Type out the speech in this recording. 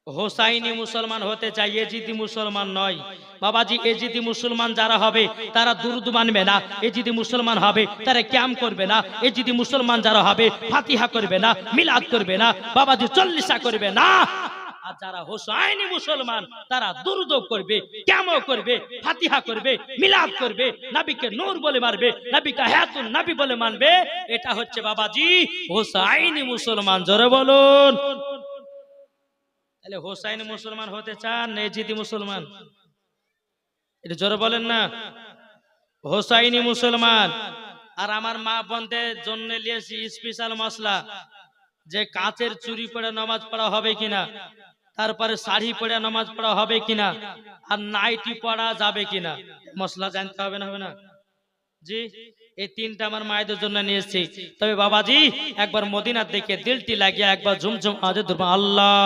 হোসাইনি মুসলমান হতে চাই, এজিদি মুসলমান নয় বাবাজি। এজিদি মুসলমান যারা হবে তারা দুরুদ মানবে না, এজিদি মুসলমান হবে তারা ক্যাম করবে না, এজিদি মুসলমান যারা হবে ফাতিহা করবে না, মিলাদ করবে না বাবাজি, চল্লিশা করবে না। আর যারা হোসাইনি মুসলমান তারা দুরুদ করবে, ক্যামও করবে, ফাতিহা করবে, মিলাদ করবে, নবীকে নূর বলে মারবে, নবীকে হায়াতুন নবী বলে মানবে। এটা হচ্ছে বাবাজি হোসাইনি মুসলমান। জোরে বলুন। তাহলে হোসাইনি মুসলমান হতে চান না এজিদি মুসলমান? এটা জোরে বলেন না। হোসাইনি মুসলমান। আর আমার মা বোনদের জন্য নিয়েছি স্পেশাল মশলা, যে কাচের চুরি পরে নামাজ পড়া হবে কিনা, তারপরে শাড়ি পরে নামাজ পড়া হবে কিনা, আর নাইটি পড়া যাবে কিনা, মশলা জানতে হবে না? হবে না জি? এই তিনটা আমার মায়েদের জন্য নিয়ে এসেছি। তবে বাবাজি একবার মদিনার দিকে দিলটি লাগিয়ে একবার ঝুমঝুম আওয়াজে ধরবো আল্লাহ।